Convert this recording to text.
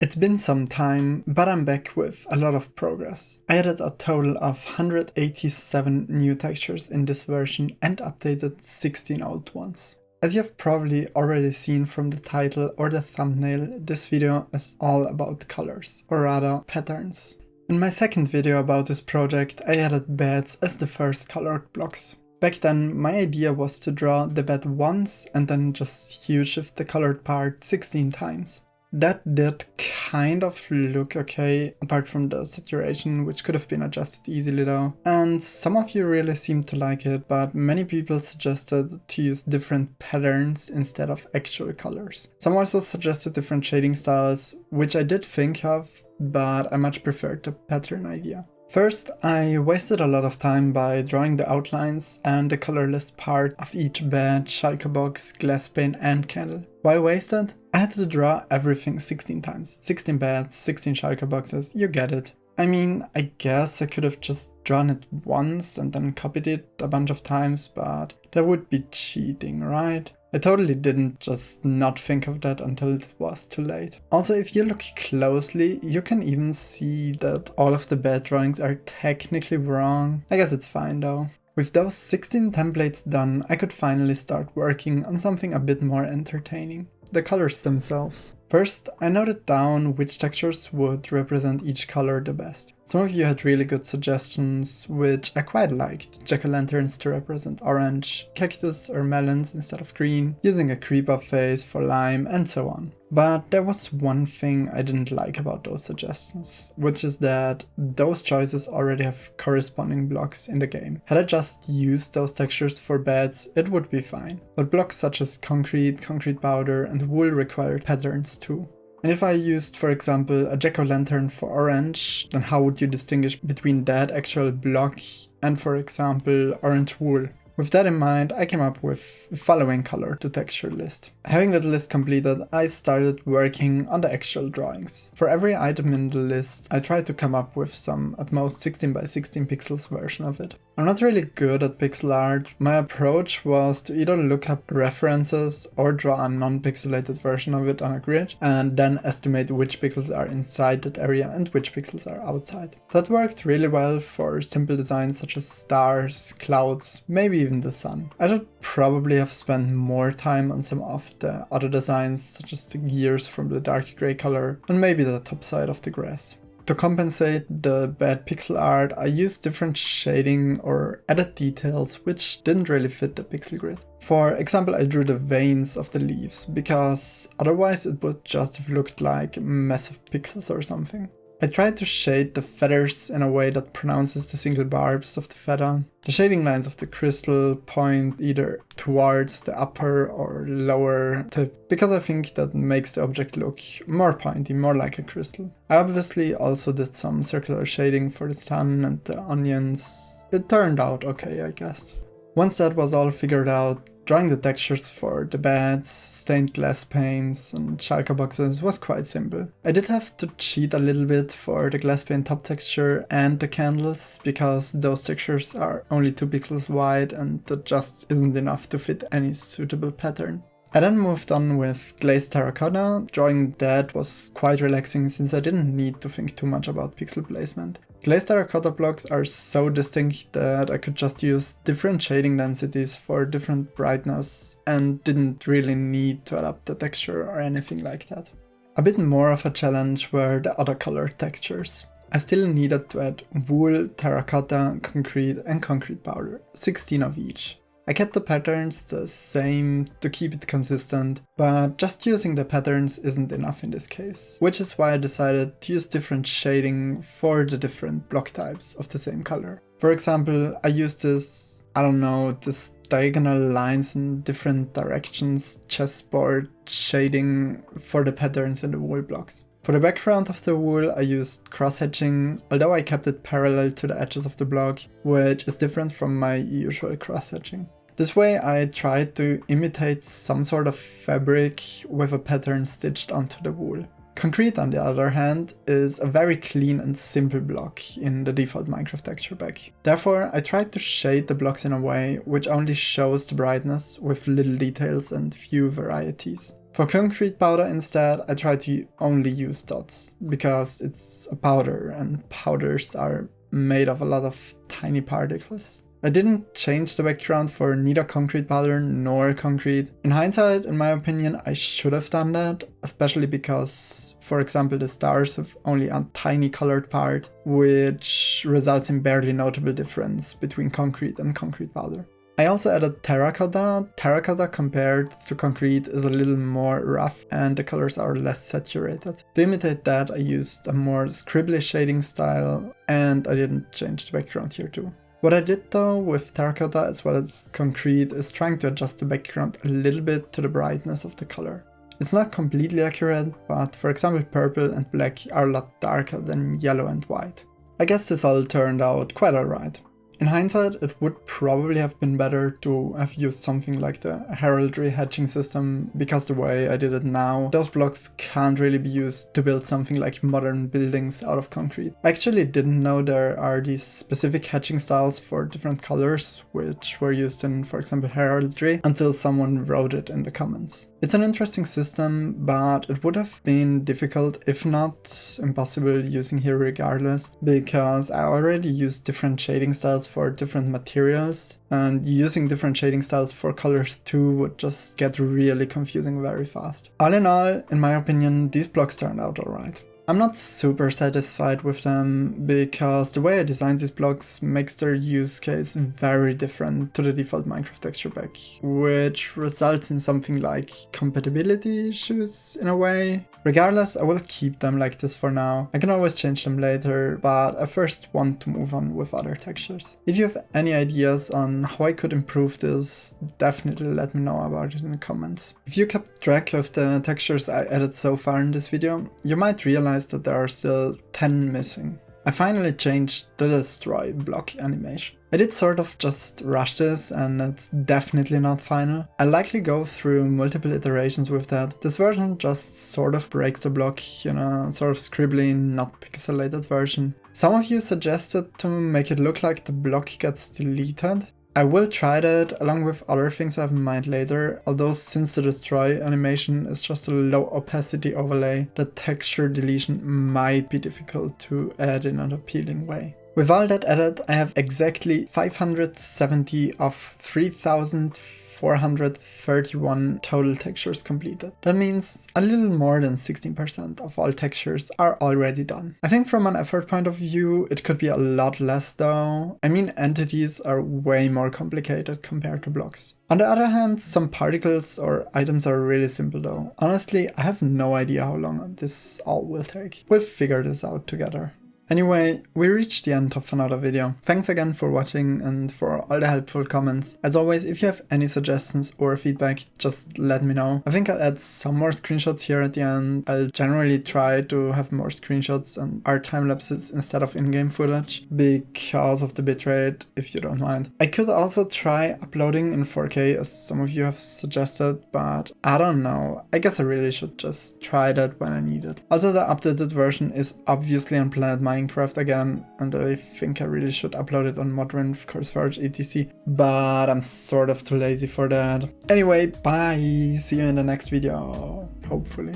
It's been some time, but I'm back with a lot of progress. I added a total of 187 new textures in this version and updated 16 old ones. As you've probably already seen from the title or the thumbnail, this video is all about colors, or rather patterns. In my second video about this project, I added beds as the first colored blocks. Back then, my idea was to draw the bed once and then just hue shift the colored part 16 times. That did kind of look okay, apart from the saturation, which could have been adjusted easily though. And some of you really seemed to like it, but many people suggested to use different patterns instead of actual colors. Some also suggested different shading styles, which I did think of, but I much preferred the pattern idea. First, I wasted a lot of time by drawing the outlines and the colorless part of each bed, shulker box, glass pane and candle. Why wasted? I had to draw everything 16 times. 16 beds, 16 shulker boxes, you get it. I mean, I guess I could have just drawn it once and then copied it a bunch of times, but that would be cheating, right? I totally didn't just not think of that until it was too late. Also, if you look closely, you can even see that all of the bed drawings are technically wrong. I guess it's fine though. With those 16 templates done, I could finally start working on something a bit more entertaining. The colors themselves. First, I noted down which textures would represent each color the best. Some of you had really good suggestions, which I quite liked. Jack-o'-lanterns to represent orange, cactus or melons instead of green, using a creeper face for lime, and so on. But there was one thing I didn't like about those suggestions, which is that those choices already have corresponding blocks in the game. Had I just used those textures for beds, it would be fine. But blocks such as concrete, concrete powder, and wool required patterns too. And if I used, for example, a jack-o'-lantern for orange, then how would you distinguish between that actual block and, for example, orange wool? With that in mind, I came up with the following color to texture list. Having that list completed, I started working on the actual drawings. For every item in the list, I tried to come up with some at most 16 by 16 pixels version of it. I'm not really good at pixel art. My approach was to either look up references or draw a non-pixelated version of it on a grid and then estimate which pixels are inside that area and which pixels are outside. That worked really well for simple designs such as stars, clouds, maybe even the sun. I should probably have spent more time on some of the other designs such as the gears from the dark grey color and maybe the top side of the grass. To compensate the bad pixel art, I used different shading or added details which didn't really fit the pixel grid. For example, I drew the veins of the leaves, because otherwise it would just have looked like massive pixels or something. I tried to shade the feathers in a way that pronounces the single barbs of the feather. The shading lines of the crystal point either towards the upper or lower tip, because I think that makes the object look more pointy, more like a crystal. I obviously also did some circular shading for the sun and the onions. It turned out okay, I guess. Once that was all figured out, drawing the textures for the beds, stained glass panes and shulker boxes was quite simple. I did have to cheat a little bit for the glass pane top texture and the candles, because those textures are only 2 pixels wide and that just isn't enough to fit any suitable pattern. I then moved on with Glazed Terracotta. Drawing that was quite relaxing since I didn't need to think too much about pixel placement. Glazed Terracotta blocks are so distinct that I could just use different shading densities for different brightness and didn't really need to adapt the texture or anything like that. A bit more of a challenge were the other color textures. I still needed to add wool, terracotta, concrete and concrete powder, 16 of each. I kept the patterns the same to keep it consistent, but just using the patterns isn't enough in this case, which is why I decided to use different shading for the different block types of the same color. For example, I used this diagonal lines in different directions chessboard shading for the patterns in the wool blocks. For the background of the wool, I used cross-hatching, although I kept it parallel to the edges of the block, which is different from my usual cross-hatching. This way I tried to imitate some sort of fabric with a pattern stitched onto the wool. Concrete, on the other hand, is a very clean and simple block in the default Minecraft texture pack. Therefore, I tried to shade the blocks in a way which only shows the brightness with little details and few varieties. For concrete powder instead, I try to only use dots, because it's a powder and powders are made of a lot of tiny particles. I didn't change the background for neither concrete powder nor concrete. In hindsight, in my opinion, I should have done that, especially because, for example, the stars have only a tiny colored part, which results in barely notable difference between concrete and concrete powder. I also added terracotta. Terracotta compared to concrete is a little more rough and the colors are less saturated. To imitate that, I used a more scribbly shading style and I didn't change the background here too. What I did though with terracotta as well as concrete is trying to adjust the background a little bit to the brightness of the color. It's not completely accurate, but for example purple and black are a lot darker than yellow and white. I guess this all turned out quite alright. In hindsight, it would probably have been better to have used something like the Heraldry Hatching system, because the way I did it now, those blocks can't really be used to build something like modern buildings out of concrete. I actually didn't know there are these specific hatching styles for different colors, which were used in, for example, Heraldry, until someone wrote it in the comments. It's an interesting system, but it would have been difficult, if not impossible, using here regardless, because I already used different shading styles for different materials, and using different shading styles for colors too would just get really confusing very fast. All in all, in my opinion, these blocks turned out alright. I'm not super satisfied with them, because the way I designed these blocks makes their use case very different to the default Minecraft texture pack, which results in something like compatibility issues in a way. Regardless, I will keep them like this for now. I can always change them later, but I first want to move on with other textures. If you have any ideas on how I could improve this, definitely let me know about it in the comments. If you kept track of the textures I added so far in this video, you might realize that there are still 10 missing. I finally changed the destroy block animation. I did sort of just rush this and it's definitely not final. I'll likely go through multiple iterations with that. This version just sort of breaks the block, you know, sort of scribbly, not pixelated version. Some of you suggested to make it look like the block gets deleted. I will try that along with other things I have in mind later, although since the destroy animation is just a low opacity overlay, the texture deletion might be difficult to add in an appealing way. With all that added, I have exactly 570 of 3,431 total textures completed. That means a little more than 16% of all textures are already done. I think from an effort point of view, it could be a lot less though. I mean, entities are way more complicated compared to blocks. On the other hand, some particles or items are really simple though. Honestly, I have no idea how long this all will take. We'll figure this out together. Anyway, we reached the end of another video. Thanks again for watching and for all the helpful comments. As always, if you have any suggestions or feedback, just let me know. I think I'll add some more screenshots here at the end. I'll generally try to have more screenshots and art time lapses instead of in-game footage, because of the bitrate, if you don't mind. I could also try uploading in 4K, as some of you have suggested, but I don't know. I guess I really should just try that when I need it. Also, the updated version is obviously on Planet Minecraft again, and I think I really should upload it on Modern, CurseForge, etc. But I'm sort of too lazy for that. Anyway, bye! See you in the next video, hopefully.